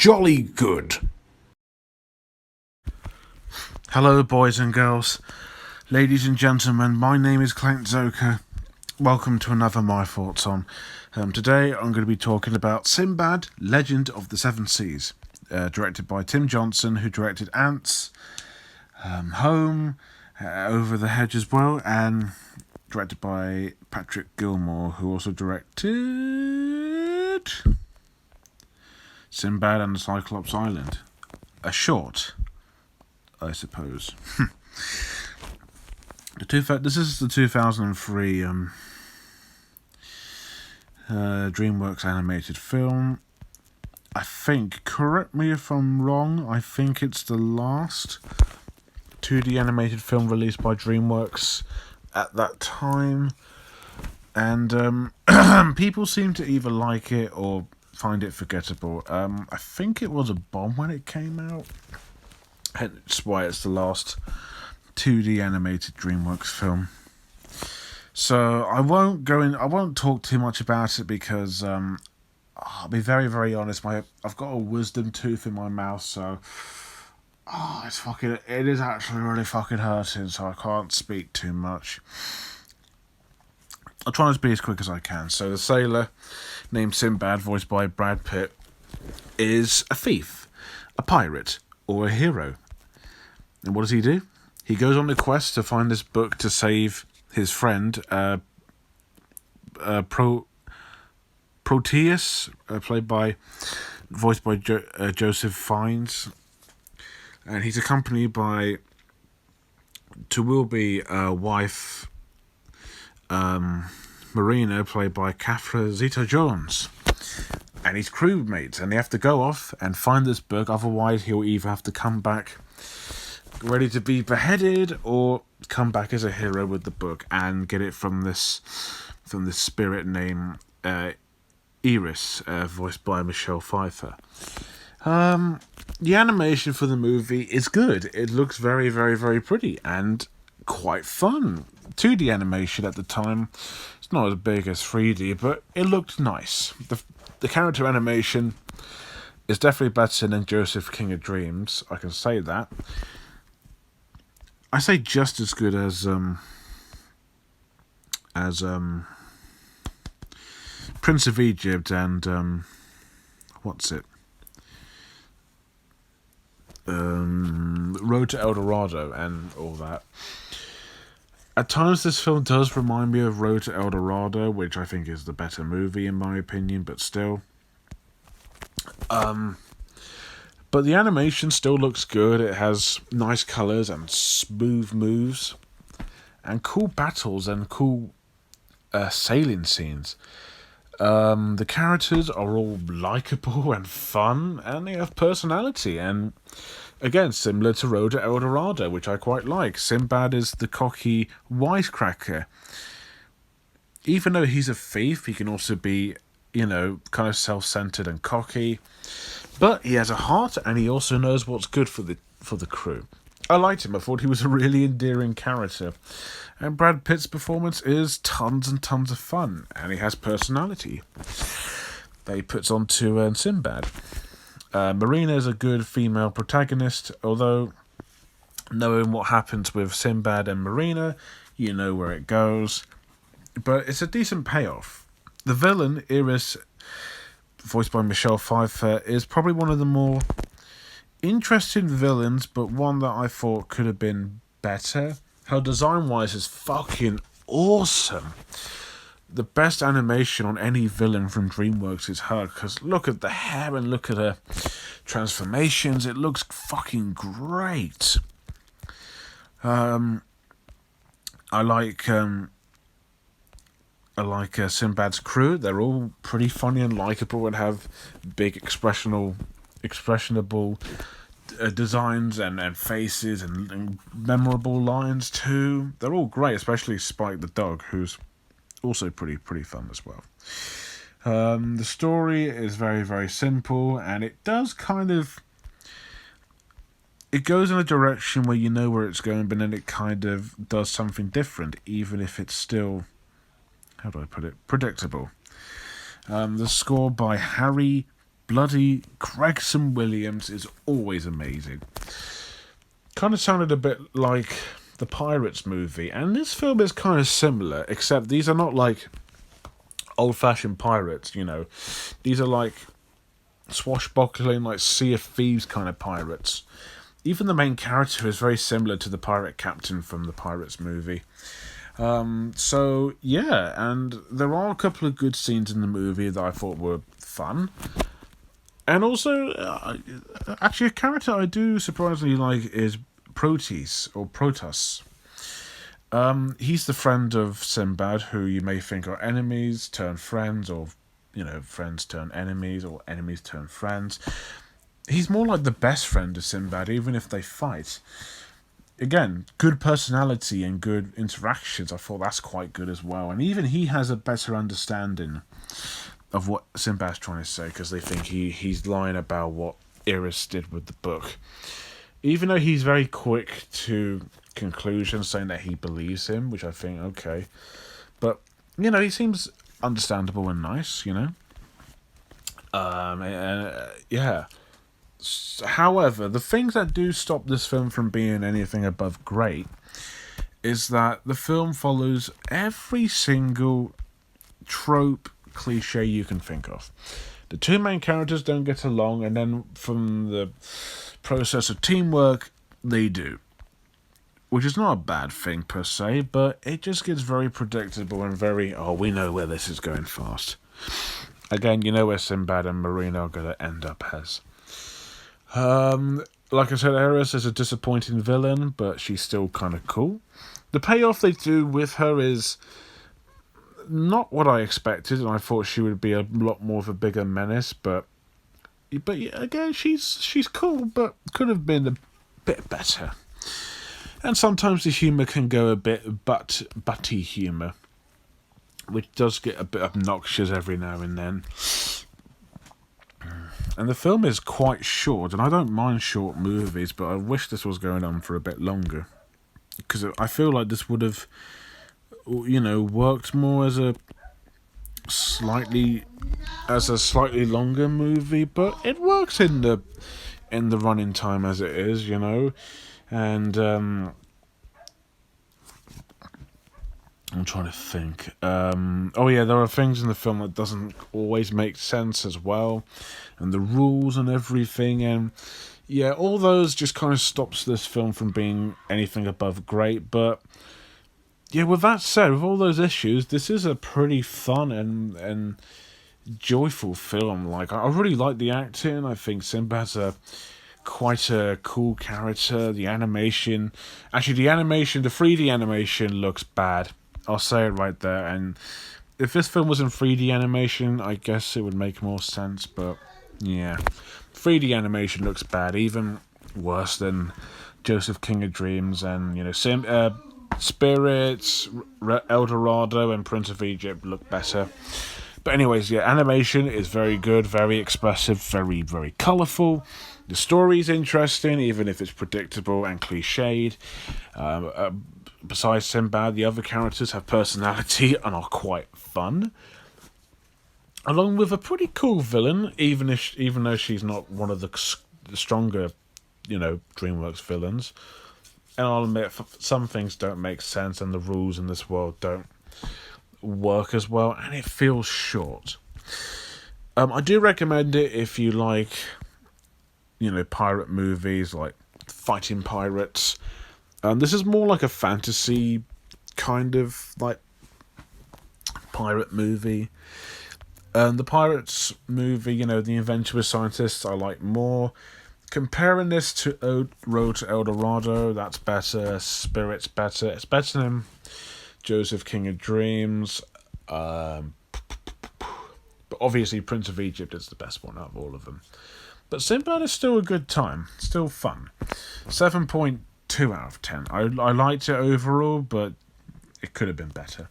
jolly good. Hello, boys and girls, ladies and gentlemen. My name is Clint Zoka. Welcome to another My Thoughts On. Today I'm going to be talking about Sinbad, Legend of the Seven Seas, directed by Tim Johnson, who directed Ants, Home, Over the Hedge as well, and directed by Patrick Gilmore, who also directed Sinbad and the Cyclops Island. A short, I suppose. This is the 2003 DreamWorks animated film. I think, correct me if I'm wrong, I think it's the last 2D animated film released by DreamWorks at that time. And people seem to either like it or find it forgettable. I think it was a bomb when it came out. That's why it's the last 2D animated DreamWorks film. So I won't talk too much about it because I'll be very, very honest. I've got a wisdom tooth in my mouth, so it is actually really fucking hurting, so I can't speak too much. I'll try to be as quick as I can. So the sailor named Sinbad, voiced by Brad Pitt, is a thief, a pirate, or a hero. And what does he do? He goes on a quest to find this book to save his friend, Proteus, voiced by Joseph Fiennes, and he's accompanied by to-will-be wife Marina, played by Zeta-Jones, and his crewmates, and they have to go off and find this book. Otherwise, he'll either have to come back ready to be beheaded or come back as a hero with the book and get it from this spirit named Iris, voiced by Michelle Pfeiffer. The animation for the movie is good. It looks very, very, very pretty and quite fun. 2D animation at the time, it's not as big as 3D, but it looked nice. The character animation is definitely better than Joseph King of Dreams, I can say that. I say just as good as Prince of Egypt and Road to El Dorado and all that. At times this film does remind me of Road to El Dorado, which I think is the better movie in my opinion, but still. But the animation still looks good. It has nice colours and smooth moves and cool battles and cool sailing scenes. The characters are all likeable and fun, and they have personality. And again, similar to Road to El Dorado, which I quite like. Sinbad is the cocky wisecracker. Even though he's a thief, he can also be, kind of self-centered and cocky. But he has a heart, and he also knows what's good for the crew. I liked him. I thought he was a really endearing character. And Brad Pitt's performance is tons and tons of fun, and he has personality that he puts onto Sinbad. Marina is a good female protagonist, although knowing what happens with Sinbad and Marina, you know where it goes. But it's a decent payoff. The villain, Iris, voiced by Michelle Pfeiffer, is probably one of the more interesting villains, but one that I thought could have been better. Her design-wise is fucking awesome. The best animation on any villain from DreamWorks is her, because look at the hair and look at her transformations. It looks fucking great. I like Sinbad's crew. They're all pretty funny and likable and have big expressionable designs and faces and memorable lines too. They're all great, especially Spike the dog, who's also pretty fun as well. The story is very, very simple, and it does it goes in a direction where you know where it's going, but then it kind of does something different, even if it's still, how do I put it, predictable. The score by Harry bloody Gregson Williams is always amazing. Kind of sounded a bit like the Pirates movie, and this film is kind of similar, except these are not like old-fashioned pirates, you know. These are like swashbuckling, like Sea of Thieves kind of pirates. Even the main character is very similar to the pirate captain from the Pirates movie. So, yeah, and there are a couple of good scenes in the movie that I thought were fun. And also, actually, a character I do surprisingly like is Protus. He's the friend of Sinbad, who you may think are enemies turn friends, or, you know, friends turn enemies, or enemies turn friends. He's more like the best friend of Sinbad, even if they fight. Again, good personality and good interactions. I thought that's quite good as well. And even he has a better understanding of what Sinbad's trying to say, because they think he's lying about what Iris did with the book. Even though he's very quick to conclusions, saying that he believes him, which I think, okay. But, you know, he seems understandable and nice, you know. Yeah. However, the things that do stop this film from being anything above great is that the film follows every single trope, cliche you can think of. The two main characters don't get along, and then from the process of teamwork, they do. Which is not a bad thing per se, but it just gets very predictable and very, we know where this is going fast. Again, you know where Sinbad and Marina are going to end up as. Like I said, Iris is a disappointing villain, but she's still kind of cool. The payoff they do with her is not what I expected, and I thought she would be a lot more of a bigger menace, but yeah, again, she's cool, but could have been a bit better. And sometimes the humour can go a bit butty humour, which does get a bit obnoxious every now and then. And the film is quite short, and I don't mind short movies, but I wish this was going on for a bit longer. Because I feel like this would have, you know, worked more as a slightly longer movie, but it works in the running time as it is, you know. And I'm trying to think. There are things in the film that doesn't always make sense as well, and the rules and everything, and yeah, all those just kind of stops this film from being anything above great. But yeah, with that said, with all those issues, this is a pretty fun and joyful film. Like, I really like the acting. I think Sinbad's quite a cool character. The animation, the 3D animation looks bad. I'll say it right there. And if this film was in 3D animation, I guess it would make more sense. But yeah, 3D animation looks bad, even worse than Joseph King of Dreams and, you know, Spirits, El Dorado, and Prince of Egypt look better. But anyways, yeah, animation is very good, very expressive, very, very colourful. The story's interesting, even if it's predictable and cliched. Besides Sinbad, the other characters have personality and are quite fun. Along with a pretty cool villain, even though she's not one of the stronger, you know, DreamWorks villains. And I'll admit, some things don't make sense, and the rules in this world don't work as well, and it feels short. I do recommend it if you like, you know, pirate movies, like fighting pirates. This is more like a fantasy kind of like pirate movie. The Pirates movie, you know, The Adventurous Scientists, I like more. Comparing this to Road to El Dorado, that's better. Spirit's better. It's better than Joseph King of Dreams. But obviously Prince of Egypt is the best one out of all of them. But Sinbad is still a good time. Still fun. 7.2 out of 10. I liked it overall, but it could have been better.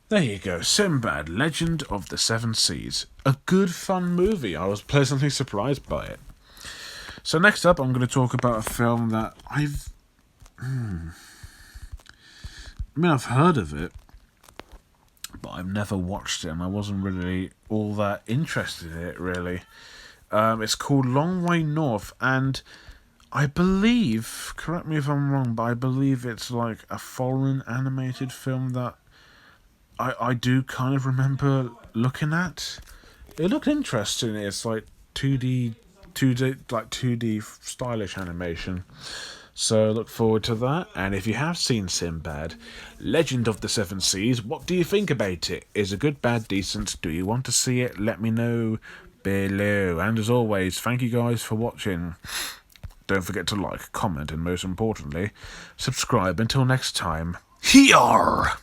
There you go. Sinbad, Legend of the Seven Seas. A good, fun movie. I was pleasantly surprised by it. So next up, I'm going to talk about a film that I've heard of it, but I've never watched it, and I wasn't really all that interested in it, really. It's called Long Way North, and I believe, correct me if I'm wrong, but I believe it's like a foreign animated film that I do kind of remember looking at. It looked interesting. It's like 2D stylish animation. So look forward to that. And if you have seen Sinbad, Legend of the Seven Seas, what do you think about it? Is it good, bad, decent? Do you want to see it? Let me know below. And as always, thank you guys for watching. Don't forget to like, comment, and most importantly, subscribe. Until next time, Hyar!